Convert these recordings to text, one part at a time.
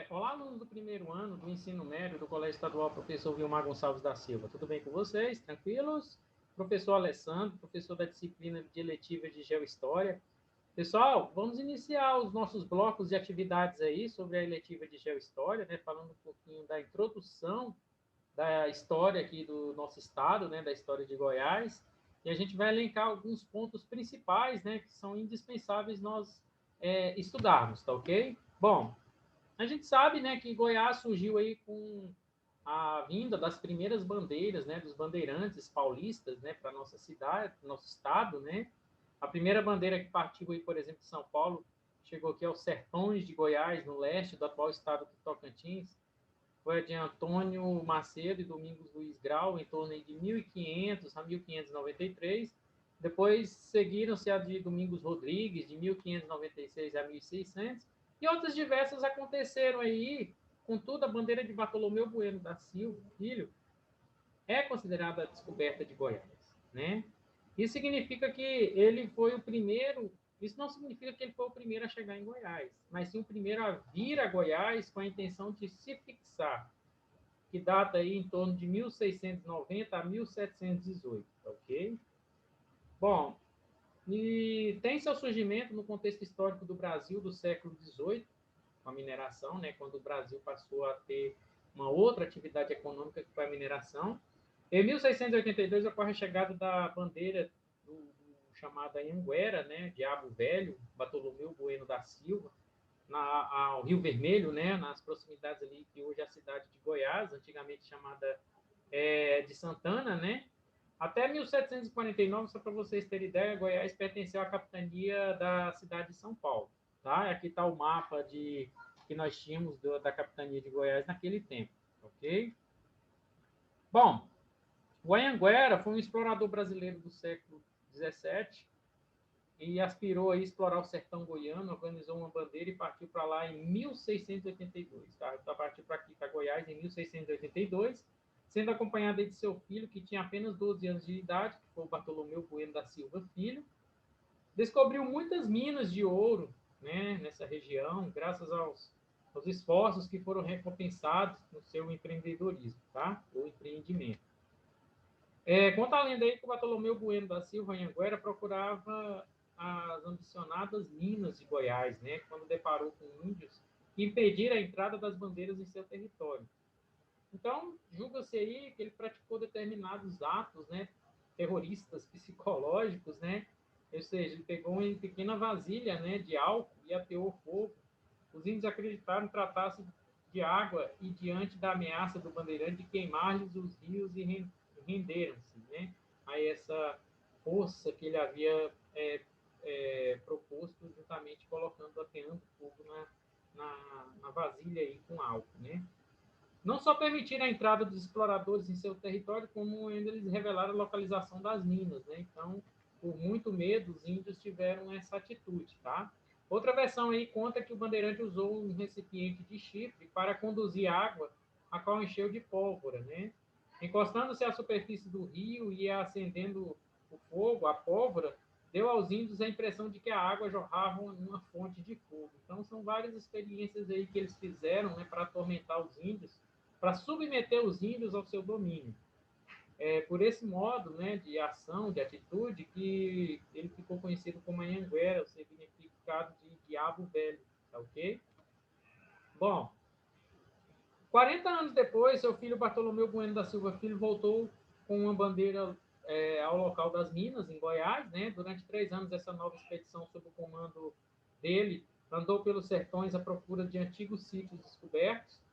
Olá, alunos do primeiro ano do ensino médio do Colégio Estadual Professor Vilmar Gonçalves da Silva. Tudo bem com vocês? Tranquilos? Professor Alessandro, professor da disciplina de eletiva de Geohistória. Pessoal, vamos iniciar os nossos blocos de atividades aí sobre a eletiva de Geohistória, né? Falando um pouquinho da introdução da história aqui do nosso estado, né? Da história de Goiás. E a gente vai elencar alguns pontos principais, né? Que são indispensáveis nós estudarmos, tá ok? Bom, a gente sabe, né, que Goiás surgiu aí com a vinda das primeiras bandeiras, né, dos bandeirantes paulistas, né, para nossa cidade, nosso estado, né. A primeira bandeira que partiu aí, por exemplo, de São Paulo, chegou aqui aos sertões de Goiás, no leste do atual estado do Tocantins, foi a de Antônio Macedo e Domingos Luiz Grau, em torno de 1500 a 1593. Depois seguiram-se a de Domingos Rodrigues, de 1596 a 1600, e outras diversas aconteceram aí. Contudo, a bandeira de Bartolomeu Bueno da Silva, filho, é considerada a descoberta de Goiás, né? Isso significa que ele foi o primeiro. Isso não significa que ele foi o primeiro a chegar em Goiás, mas sim o primeiro a vir a Goiás com a intenção de se fixar, que data aí em torno de 1690 a 1718, ok? Bom, e tem seu surgimento no contexto histórico do Brasil do século XVIII, com a mineração, né, quando o Brasil passou a ter uma outra atividade econômica que foi a mineração. Em 1682 ocorre a chegada da bandeira do chamada Anhanguera, né, Diabo Velho, Bartolomeu Bueno da Silva, ao Rio Vermelho, né, nas proximidades ali que hoje é a cidade de Goiás, antigamente chamada de Santana, né? Até 1749, só para vocês terem ideia, Goiás pertenceu à capitania da cidade de São Paulo, tá? Aqui está o mapa que nós tínhamos da capitania de Goiás naquele tempo, ok? Bom, o Anhanguera foi um explorador brasileiro do século XVII e aspirou a explorar o sertão goiano, organizou uma bandeira e partiu para lá em 1682. Tá? Então, partiu para aqui, para Goiás, em 1682, sendo acompanhado de seu filho, que tinha apenas 12 anos de idade, que foi o Bartolomeu Bueno da Silva Filho. Descobriu muitas minas de ouro, né, nessa região, graças aos esforços que foram recompensados no seu empreendedorismo, tá? Ou empreendimento. Conta a lenda aí que o Bartolomeu Bueno da Silva Anhanguera procurava as ambicionadas minas de Goiás, né, quando deparou com índios que impediram a entrada das bandeiras em seu território. Então, julga-se aí que ele praticou determinados atos, né, terroristas, psicológicos, né, ou seja, ele pegou uma pequena vasilha, né, de álcool e ateou fogo. Os índios acreditaram tratar-se de água e, diante da ameaça do bandeirante, de queimar-lhes os rios e renderam-se, né, a essa força que ele havia proposto, juntamente colocando, ateando fogo na vasilha aí com álcool, né. Não só permitiram a entrada dos exploradores em seu território, como ainda eles revelaram a localização das minas, né? Então, por muito medo, os índios tiveram essa atitude, tá? Outra versão aí conta que o bandeirante usou um recipiente de chifre para conduzir água, a qual encheu de pólvora, né? Encostando-se à superfície do rio e acendendo o fogo, a pólvora, deu aos índios a impressão de que a água jorrava numa fonte de fogo. Então, são várias experiências aí que eles fizeram, né, para atormentar os índios, para submeter os índios ao seu domínio. Por esse modo, né, de ação, de atitude, que ele ficou conhecido como Anhanguera, o significado de diabo velho, tá ok? Bom, 40 anos depois, seu filho Bartolomeu Bueno da Silva Filho voltou com uma bandeira ao local das minas, em Goiás, né? Durante 3 anos, essa nova expedição, sob o comando dele, andou pelos sertões à procura de antigos sítios descobertos.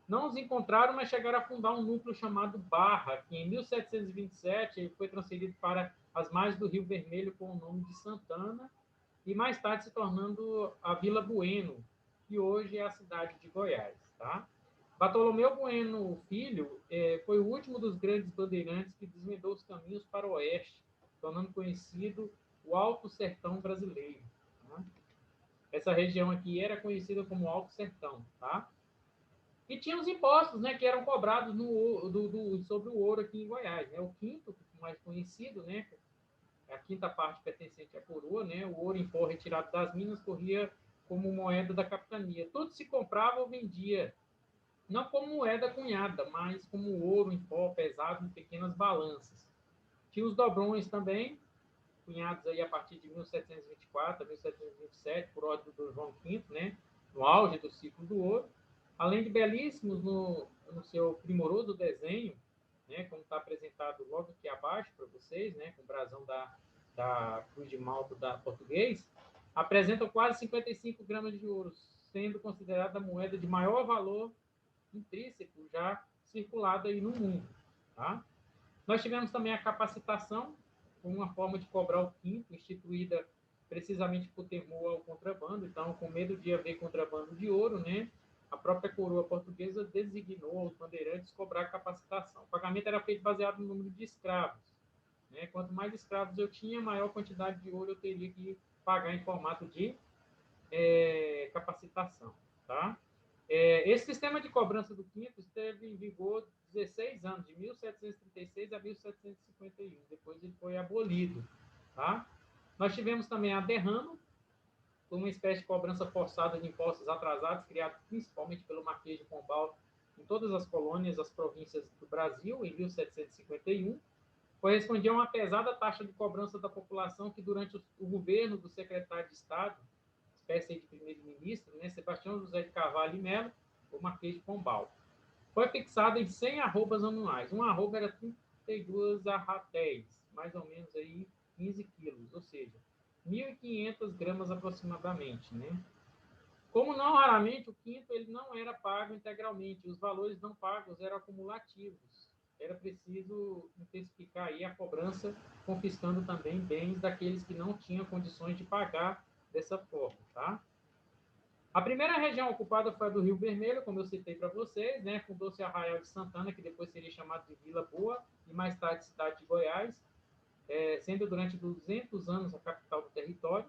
Não os encontraram, mas chegaram a fundar um núcleo chamado Barra, que em 1727 foi transferido para as margens do Rio Vermelho com o nome de Santana, e mais tarde se tornando a Vila Bueno, que hoje é a cidade de Goiás. Tá? Bartolomeu Bueno Filho foi o último dos grandes bandeirantes que desvendou os caminhos para o oeste, tornando conhecido o Alto Sertão brasileiro. Tá? Essa região aqui era conhecida como Alto Sertão. Tá? E tinha os impostos, né, que eram cobrados sobre o ouro aqui em Goiás. Né? O quinto, mais conhecido, né, a quinta parte pertencente à coroa, né, o ouro em pó retirado das minas corria como moeda da capitania. Tudo se comprava ou vendia, não como moeda cunhada, mas como ouro em pó pesado em pequenas balanças. Tinha os dobrões também, cunhados aí a partir de 1724 a 1727, por ordem do João V, né, no auge do ciclo do ouro, além de belíssimos no seu primoroso desenho, né, como está apresentado logo aqui abaixo para vocês, né, com o brasão da Cruz de Malta da Português, apresentam quase 55 gramas de ouro, sendo considerada a moeda de maior valor intrínseco já circulada aí no mundo. Tá? Nós tivemos também a capacitação, uma forma de cobrar o quinto, instituída precisamente por temor ao contrabando. Então, com medo de haver contrabando de ouro, né, a própria coroa portuguesa designou aos bandeirantes cobrar capacitação. O pagamento era feito baseado no número de escravos. Né? Quanto mais escravos eu tinha, maior quantidade de ouro eu teria que pagar em formato de capacitação. Tá? Esse sistema de cobrança do quinto esteve em vigor 16 anos, de 1736 a 1751. Depois ele foi abolido. Tá? Nós tivemos também a derrama, uma espécie de cobrança forçada de impostos atrasados, criado principalmente pelo Marquês de Pombal em todas as colônias, as províncias do Brasil, em 1751. Correspondia a uma pesada taxa de cobrança da população que, durante o governo do secretário de Estado, espécie de primeiro-ministro, né, Sebastião José de Carvalho e Melo, o Marquês de Pombal. Foi fixada em 100 arrobas anuais. Um arroba era 32 arratéis, mais ou menos aí 15 quilos, ou seja, 1.500 gramas aproximadamente. Né? Como não raramente, o quinto ele não era pago integralmente, os valores não pagos eram acumulativos. Era preciso intensificar aí a cobrança, confiscando também bens daqueles que não tinham condições de pagar dessa forma, tá? A primeira região ocupada foi a do Rio Vermelho, como eu citei para vocês, né? Fundou-se Arraial de Santana, que depois seria chamado de Vila Boa, e mais tarde cidade de Goiás, sendo durante 200 anos a capital do território.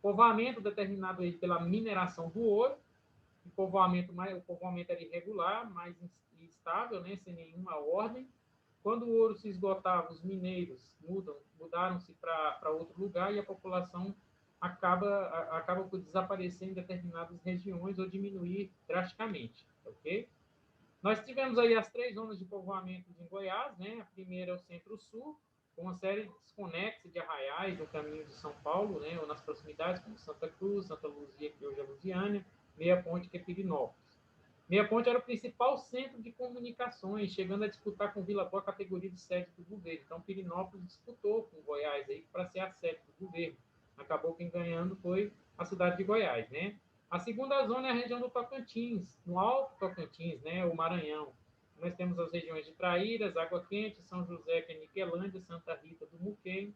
Povoamento determinado aí pela mineração do ouro, o povoamento era irregular, mais instável, né? Sem nenhuma ordem. Quando o ouro se esgotava, os mineiros mudaram-se para outro lugar e a população acaba por desaparecer em determinadas regiões ou diminuir drasticamente, ok? Nós tivemos aí as 3 zonas de povoamento em Goiás, né? A primeira é o Centro-Sul, com uma série desconexa de arraiais no caminho de São Paulo, né? Ou nas proximidades, como Santa Cruz, Santa Luzia, que hoje é Lusiânia, Meia Ponte, que é Pirinópolis. Meia Ponte era o principal centro de comunicações, chegando a disputar com Vila Boa a categoria de sede do governo. Então, Pirinópolis disputou com Goiás aí para ser a sede do governo. Acabou quem ganhando foi a cidade de Goiás, né? A segunda zona é a região do Tocantins, no Alto Tocantins, né? O Maranhão. Nós temos as regiões de Traíras, Água Quente, São José, que é Niquelândia, Santa Rita do Muquem.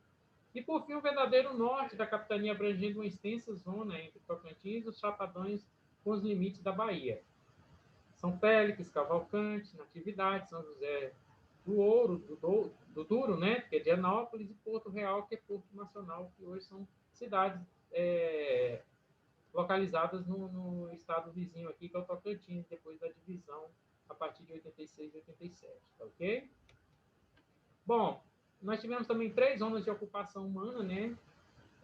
E, por fim, o verdadeiro norte da capitania, abrangendo uma extensa zona entre Tocantins e os Chapadões com os limites da Bahia. São Félix, Cavalcante, Natividade, São José do Ouro, do Duro, né, que é de Anópolis, e Porto Real, que é Porto Nacional, que hoje são cidades localizadas no estado vizinho aqui, que é o Tocantins, depois da divisão a partir de 86 e 87, tá ok? Bom, nós tivemos também 3 zonas de ocupação humana, né?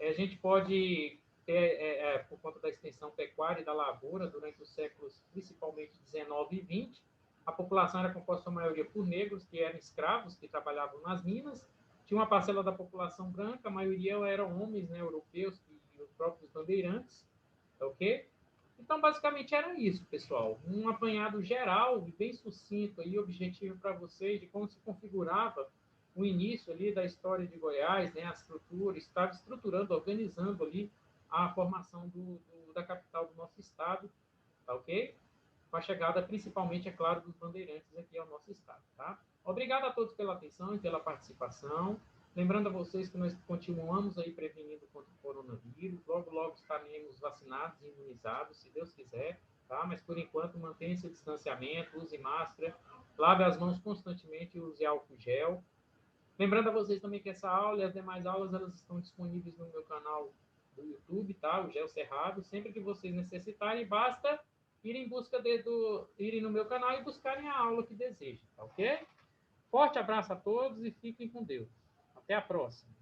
A gente pode ter, por conta da extensão pecuária e da lavoura, durante os séculos, principalmente 19 e 20, a população era composta, a maioria, por negros, que eram escravos, que trabalhavam nas minas. Tinha uma parcela da população branca, a maioria eram homens, né, europeus, e os próprios bandeirantes, ok? Então, basicamente, era isso, pessoal. Um apanhado geral, bem sucinto e objetivo para vocês de como se configurava o início ali da história de Goiás, né, a estrutura, estava estruturando, organizando ali a formação da capital do nosso estado, tá ok? Com a chegada, principalmente, é claro, dos bandeirantes aqui ao nosso estado, tá? Obrigado a todos pela atenção e pela participação. Lembrando a vocês que nós continuamos aí prevenindo contra o coronavírus. Logo, logo estaremos vacinados e imunizados, se Deus quiser, tá? Mas, por enquanto, mantenha esse distanciamento, use máscara, lave as mãos constantemente e use álcool gel. Lembrando a vocês também que essa aula e as demais aulas, elas estão disponíveis no meu canal do YouTube, tá? O Gel Cerrado. Sempre que vocês necessitarem, basta irem no meu canal e buscarem a aula que desejam, tá ok? Forte abraço a todos e fiquem com Deus. Até a próxima.